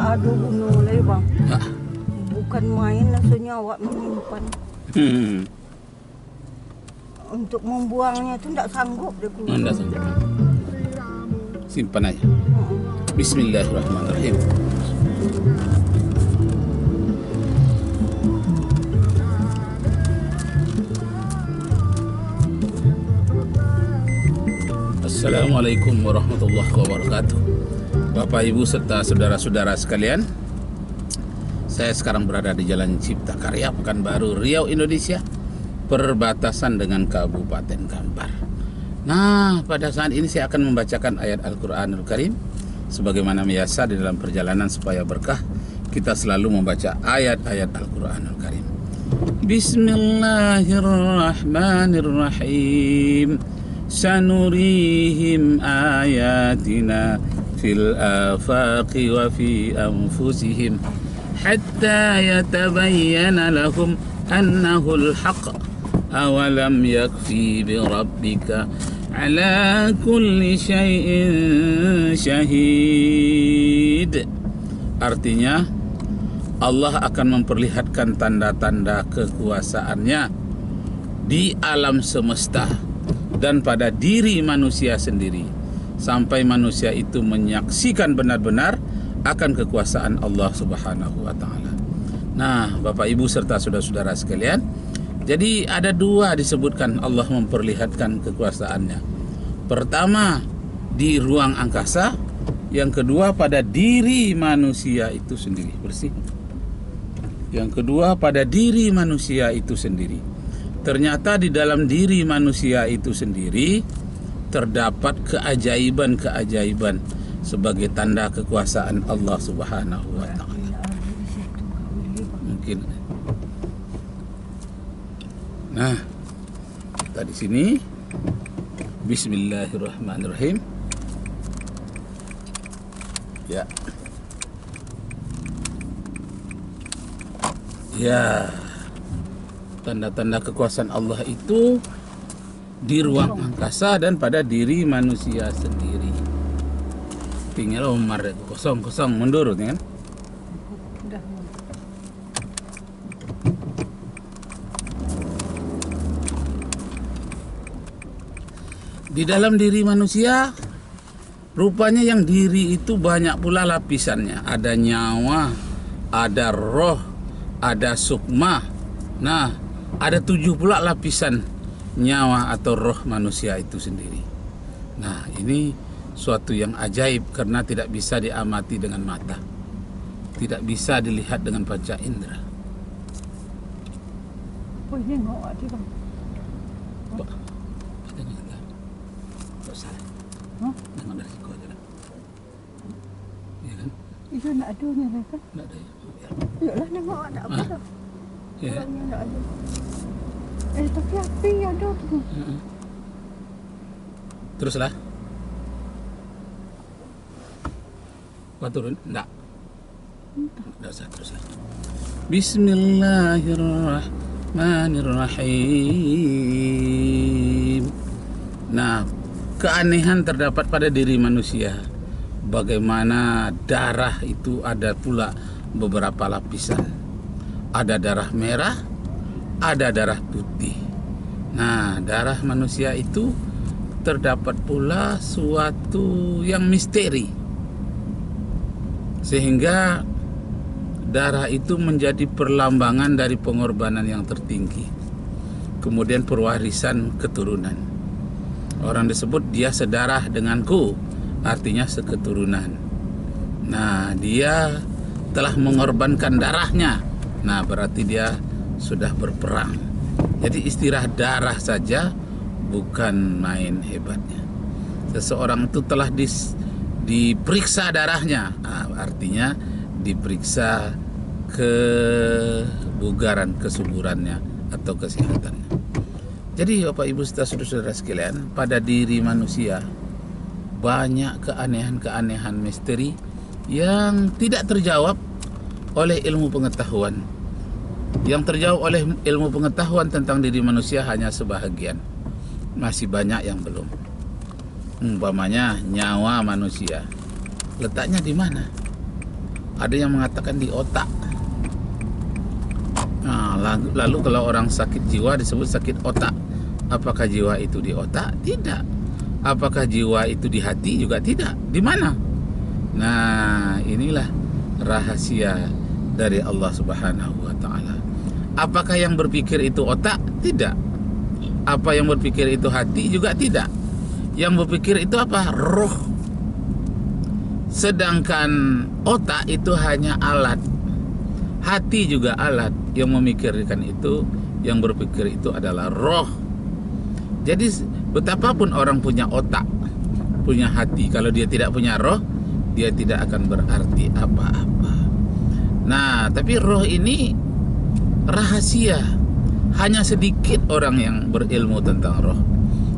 Aduh mulai bang, Ah. bukan main rasanya awak menyimpan. Untuk membuangnya itu tidak sanggup deh. Anda sanggup. Simpan aja. Bismillahirrahmanirrahim. Assalamualaikum warahmatullahi wabarakatuh. Bapak, Ibu, serta saudara-saudara sekalian, saya sekarang berada di Jalan Cipta Karya, Pekanbaru, Riau, Indonesia, perbatasan dengan Kabupaten Kampar. Nah, pada saat ini saya akan membacakan ayat Al-Quranul Karim. Sebagaimana biasa di dalam perjalanan supaya berkah, kita selalu membaca ayat-ayat Al-Quranul Karim. Bismillahirrahmanirrahim. Sanurihim ayatina fil afaqi wa fi anfusihim hatta yatabayyana lahum annahu al-haq. Awalam yakfi bi rabbika ala kulli syai'in syahid. Artinya, Allah akan memperlihatkan tanda-tanda kekuasaannya di alam semesta dan pada diri manusia sendiri, sampai manusia itu menyaksikan benar-benar akan kekuasaan Allah Subhanahu wa Ta'ala. Nah, Bapak, Ibu, serta saudara-saudara sekalian, jadi ada dua disebutkan Allah memperlihatkan kekuasaannya. Pertama di ruang angkasa, yang kedua pada diri manusia itu sendiri. Bersih. Yang kedua pada diri manusia itu sendiri. Ternyata di dalam diri manusia itu sendiri terdapat keajaiban-keajaiban sebagai tanda kekuasaan Allah Subhanahu wa Ta'ala. Mungkin. Nah, kita di sini. Bismillahirrahmanirrahim. Ya. Ya. Tanda-tanda kekuasaan Allah itu di ruang angkasa dan pada diri manusia sendiri. Tinggal Umar kosong mundur kan? Di dalam diri manusia, rupanya yang diri itu banyak pula lapisannya. Ada nyawa, ada roh, ada sukma. Nah, ada 7 pula lapisan nyawa atau roh manusia itu sendiri. Nah, ini suatu yang ajaib karena tidak bisa diamati dengan mata, tidak bisa dilihat dengan panca indera. Tengok dari situ aja lah. Iya kan? Itu nak adunya mereka. Tidak ada ya. Yalah nengok ada apa dah. Ya. Orangnya nak ada. Tapi api ada tu. Teruslah. Kau turun? Tidak. Tidak usah, teruslah. Bismillahirrahmanirrahim. Nah, keanehan terdapat pada diri manusia. Bagaimana darah itu ada pula beberapa lapisan. Ada darah merah, ada darah putih. Nah, darah manusia itu terdapat pula suatu yang misteri, sehingga darah itu menjadi perlambangan dari pengorbanan yang tertinggi, kemudian pewarisan keturunan. Orang disebut dia sedarah denganku, artinya seketurunan. Nah, dia telah mengorbankan darahnya. Nah, berarti dia sudah berperang. Jadi istilah darah saja bukan main hebatnya. Seseorang itu telah diperiksa darahnya. Nah, artinya diperiksa kebugaran, kesuburannya atau kesehatannya. Jadi Bapak Ibu serta saudara-saudara sekalian, pada diri manusia banyak keanehan-keanehan misteri yang tidak terjawab oleh ilmu pengetahuan. Yang terjawab oleh ilmu pengetahuan tentang diri manusia hanya sebahagian. Masih banyak yang belum. Umpamanya nyawa manusia, letaknya di mana? ada yang mengatakan di otak. Nah, lalu kalau orang sakit jiwa disebut sakit otak. Apakah jiwa itu di otak? Tidak. Apakah jiwa itu di hati? Juga tidak. Di mana? Nah, inilah rahasia dari Allah Subhanahu wa taala. Apakah yang berpikir itu otak? Tidak. Apa yang berpikir itu hati? Juga tidak. Yang berpikir itu apa? Roh. Sedangkan otak itu hanya alat. Hati juga alat. Yang memikirkan itu, yang berpikir itu adalah roh. Jadi betapapun orang punya otak, punya hati, kalau dia tidak punya roh, dia tidak akan berarti apa-apa. Nah, tapi roh ini rahasia. Hanya sedikit orang yang berilmu tentang roh.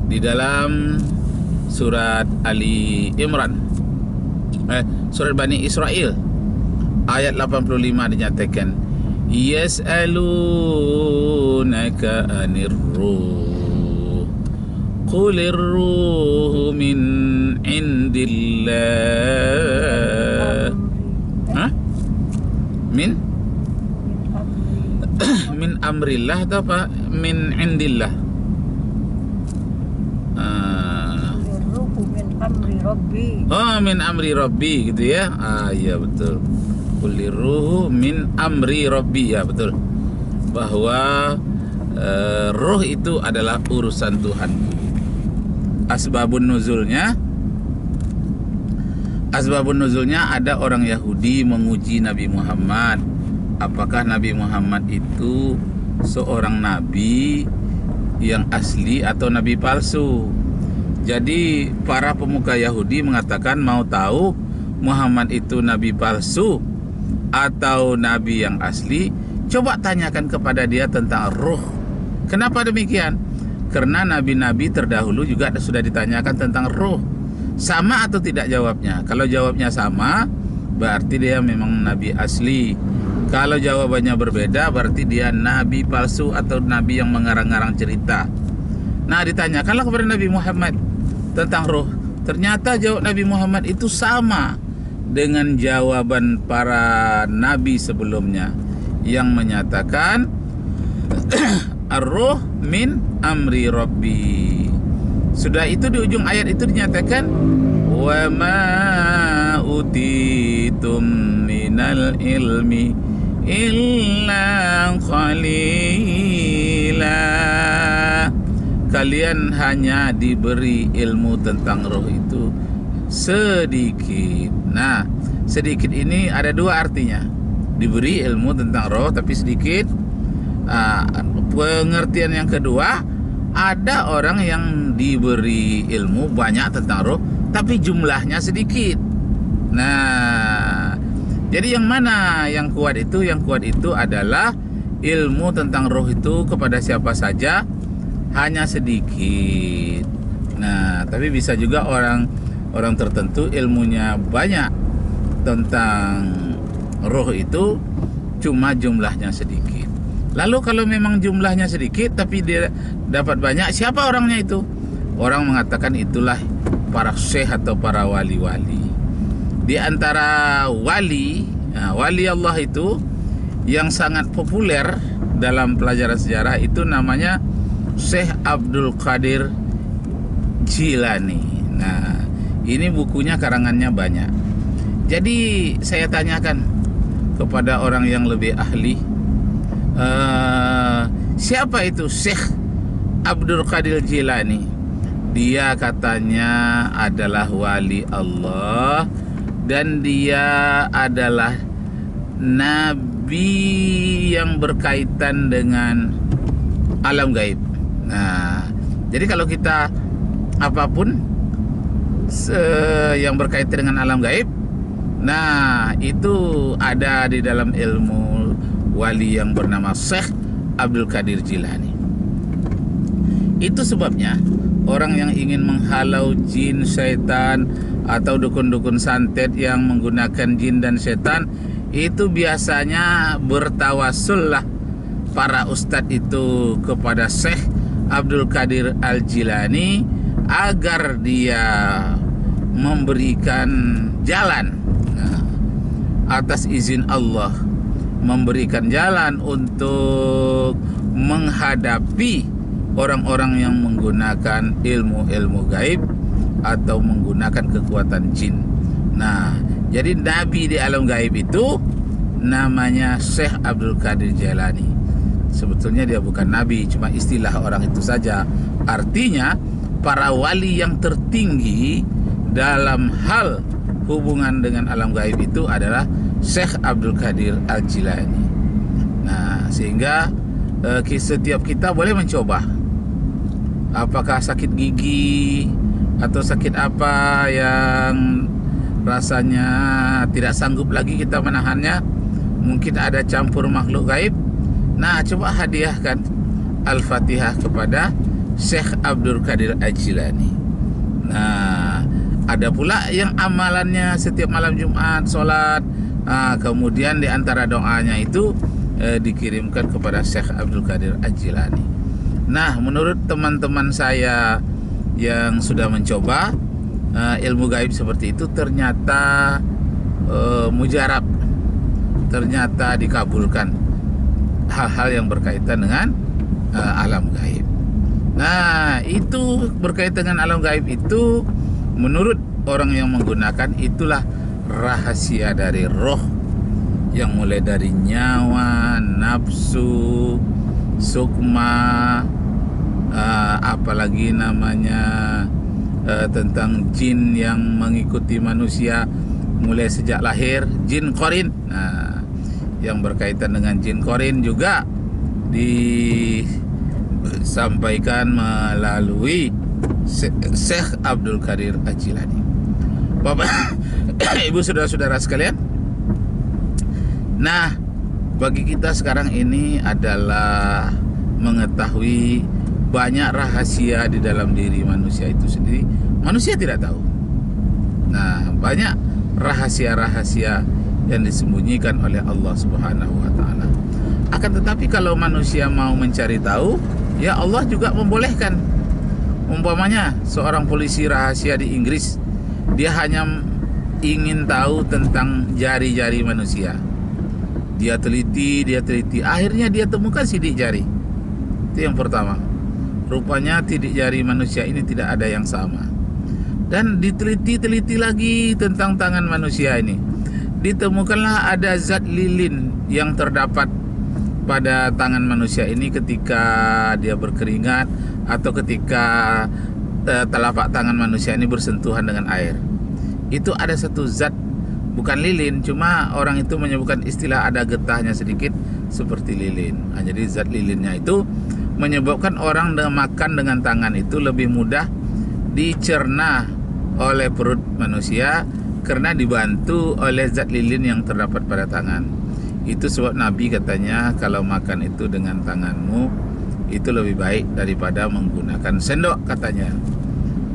Di dalam surat Ali Imran, surat Bani Israel, ayat 85 dinyatakan, yas'alunaka anir ruh, qulir ruhu min indillah. Min amrillah atau apa? Min indillah. Min amri rabbi. Oh, min amri rabbi gitu ya. Iya betul. Qulir ruhu min amri rabbi, ya betul. Bahwa roh itu adalah urusan Tuhanku. Asbabun nuzulnya ada orang Yahudi menguji Nabi Muhammad. Apakah Nabi Muhammad itu seorang nabi yang asli atau nabi palsu? Jadi para pemuka Yahudi mengatakan mau tahu Muhammad itu nabi palsu atau nabi yang asli, coba tanyakan kepada dia tentang ruh. Kenapa demikian? Karena nabi-nabi terdahulu juga sudah ditanyakan tentang ruh. Sama atau tidak jawabnya? Kalau jawabnya sama, berarti dia memang nabi asli. Kalau jawabannya berbeda, berarti dia nabi palsu atau nabi yang mengarang-arang cerita. Nah, ditanyakanlah kepada Nabi Muhammad tentang roh. Ternyata jawab Nabi Muhammad itu sama dengan jawaban para nabi sebelumnya yang menyatakan ar-ruh min amri rabbi. Sudah itu di ujung ayat itu dinyatakan wa ma utitum minal ilmi illa qalila. Kalian hanya diberi ilmu tentang roh itu sedikit. Nah, sedikit ini ada dua artinya. Diberi ilmu tentang roh tapi sedikit. Pengertian yang kedua, ada orang yang diberi ilmu banyak tentang roh tapi jumlahnya sedikit. Nah, jadi yang mana yang kuat itu? Yang kuat itu adalah ilmu tentang roh itu kepada siapa saja hanya sedikit. Nah, tapi bisa juga orang tertentu ilmunya banyak tentang roh itu, cuma jumlahnya sedikit. Lalu kalau memang jumlahnya sedikit tapi dia dapat banyak, siapa orangnya itu? Orang mengatakan itulah para syekh atau para wali-wali. Di antara wali Allah itu yang sangat populer dalam pelajaran sejarah itu namanya Syekh Abdul Qadir Jilani. Nah, ini bukunya karangannya banyak. Jadi saya tanyakan kepada orang yang lebih ahli, siapa itu Syekh Abdul Qadir Jilani? Dia katanya adalah wali Allah dan dia adalah nabi yang berkaitan dengan alam gaib. Nah, jadi kalau kita apapun yang berkaitan dengan alam gaib, nah itu ada di dalam ilmu wali yang bernama Syekh Abdul Qadir Jilani. Itu sebabnya orang yang ingin menghalau jin, syaitan atau dukun-dukun santet yang menggunakan jin dan setan itu biasanya bertawasul lah para ustadz itu kepada Syekh Abdul Qadir Al-Jilani agar dia memberikan jalan, atas izin Allah memberikan jalan untuk menghadapi orang-orang yang menggunakan ilmu-ilmu gaib atau menggunakan kekuatan jin. Nah, jadi nabi di alam gaib itu namanya Syekh Abdul Qadir Jailani. Sebetulnya dia bukan nabi, cuma istilah orang itu saja. Artinya para wali yang tertinggi dalam hal hubungan dengan alam gaib itu adalah Syekh Abdul Qadir Al-Jilani. Nah, sehingga setiap kita boleh mencoba. Apakah sakit gigi atau sakit apa yang rasanya tidak sanggup lagi kita menahannya, mungkin ada campur makhluk gaib. Nah, coba hadiahkan Al-Fatihah kepada Syekh Abdul Qadir Al-Jilani. Nah, ada pula yang amalannya setiap malam Jumat sholat, kemudian di antara doanya itu dikirimkan kepada Syekh Abdul Qadir Al-Jilani. Nah, menurut teman-teman saya yang sudah mencoba ilmu gaib seperti itu, ternyata mujarab, ternyata dikabulkan hal-hal yang berkaitan dengan alam gaib. Nah, itu berkaitan dengan alam gaib itu menurut orang yang menggunakan itulah rahasia dari roh, yang mulai dari nyawa, nafsu, sukma, apalagi namanya tentang jin yang mengikuti manusia mulai sejak lahir, jin korin. Nah, yang berkaitan dengan jin korin juga disampaikan melalui Syekh Abdul Qadir Al-Jilani. Bapak Ibu saudara-saudara sekalian, nah, bagi kita sekarang ini adalah mengetahui banyak rahasia di dalam diri manusia itu sendiri. Manusia tidak tahu. Nah, banyak rahasia-rahasia yang disembunyikan oleh Allah Subhanahu wa taala. Akan tetapi kalau manusia mau mencari tahu, ya Allah juga membolehkan. Umpamanya seorang polisi rahasia di Inggris, dia hanya ingin tahu tentang jari-jari manusia. Dia teliti, akhirnya dia temukan sidik jari. Itu yang pertama. Rupanya sidik jari manusia ini tidak ada yang sama. Dan diteliti lagi tentang tangan manusia ini. Ditemukanlah ada zat lilin yang terdapat pada tangan manusia ini ketika dia berkeringat atau ketika telapak tangan manusia ini bersentuhan dengan air. Itu ada satu zat, bukan lilin, cuma orang itu menyebutkan istilah ada getahnya sedikit seperti lilin. Nah, jadi zat lilinnya itu menyebabkan orang makan dengan tangan itu lebih mudah dicerna oleh perut manusia karena dibantu oleh zat lilin yang terdapat pada tangan. Itu sebab Nabi katanya kalau makan itu dengan tanganmu itu lebih baik daripada menggunakan sendok katanya.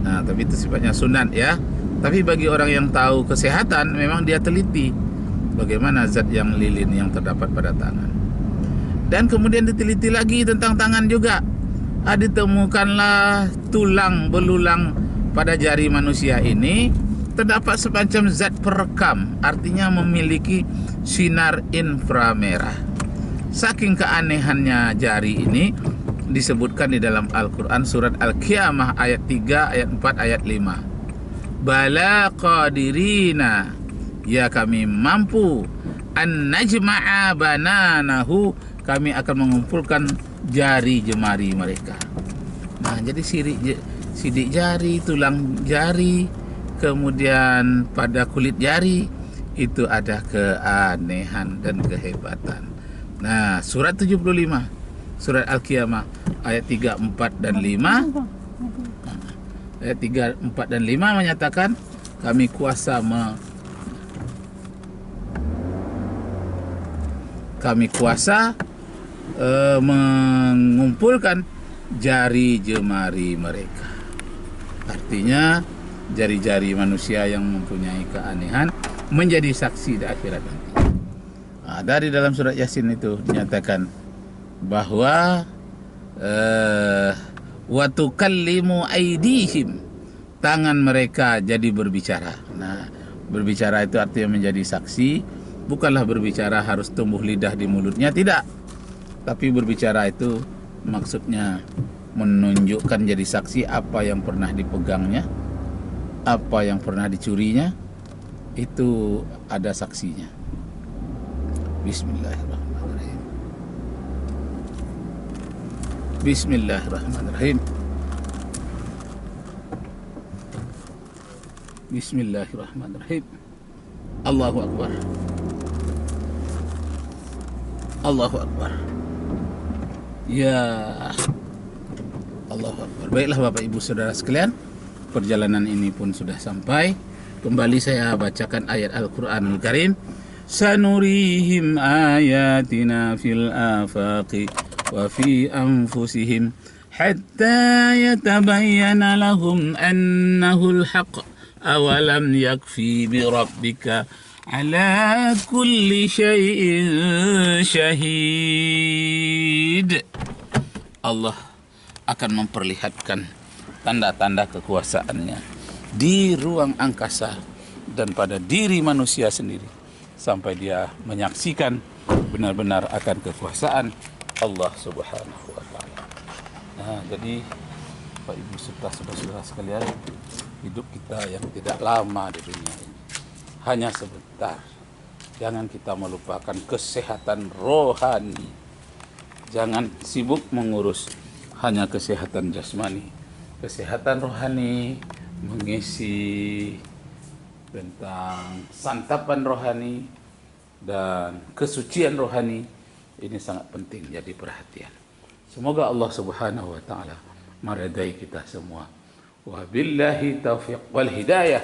Nah, tapi itu sifatnya sunat ya. Tapi bagi orang yang tahu kesehatan, memang dia teliti bagaimana zat yang lilin yang terdapat pada tangan. Dan kemudian diteliti lagi tentang tangan juga. Ditemukanlah tulang belulang pada jari manusia ini terdapat semacam zat perekam, artinya memiliki sinar inframerah. Saking keanehannya jari ini disebutkan di dalam Al-Quran surat Al-Qiyamah ayat 3, ayat 4, ayat 5. Bala qadirina, ya kami mampu, an najma'a bananahu, kami akan mengumpulkan jari jemari mereka. Nah, jadi sidik jari, tulang jari, kemudian pada kulit jari itu ada keanehan dan kehebatan. Nah, surat 75, surat Al-Qiyamah ayat 3, 4 dan 5. Ayat 3, 4 dan 5 menyatakan kami kuasa mengumpulkan jari jemari mereka. Artinya jari-jari manusia yang mempunyai keanehan menjadi saksi di akhirat nanti. Dari dalam surat Yasin itu dinyatakan bahwa wa tukallimu aydihim, tangan mereka jadi berbicara. Nah, berbicara itu artinya menjadi saksi bukanlah berbicara harus tumbuh lidah di mulutnya, tidak. Tapi berbicara itu maksudnya menunjukkan, jadi saksi apa yang pernah dipegangnya, apa yang pernah dicurinya, itu ada saksinya. Bismillahirrahmanirrahim. Bismillahirrahmanirrahim. Bismillahirrahmanirrahim. Allahu Akbar. Allahu Akbar. Ya Allahu Akbar. Baiklah Bapak Ibu Saudara sekalian, perjalanan ini pun sudah sampai. Kembali saya bacakan ayat Al-Quranul Karim. Sanurihim ayatina fil afaqi wa fi anfusihim hatta yatabayyana lahum annahul haqq awalam yakfi bi rabbika ala kulli syai'in syahid. Allah akan memperlihatkan tanda-tanda kekuasaannya di ruang angkasa dan pada diri manusia sendiri, sampai dia menyaksikan benar-benar akan kekuasaan Allah Subhanahu wa Ta'ala. Nah, jadi Bapak Ibu serta saudara-saudara sekalian, hidup kita yang tidak lama di dunia ini, hanya sebentar. Jangan kita melupakan kesehatan rohani. Jangan sibuk mengurus hanya kesehatan jasmani. Kesehatan rohani, mengisi tentang santapan rohani dan kesucian rohani, ini sangat penting jadi perhatian. Semoga Allah Subhanahu wa Ta'ala meridai kita semua. Wabillahi taufiq wal hidayah.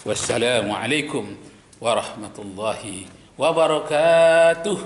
Wassalamualaikum warahmatullahi wabarakatuh.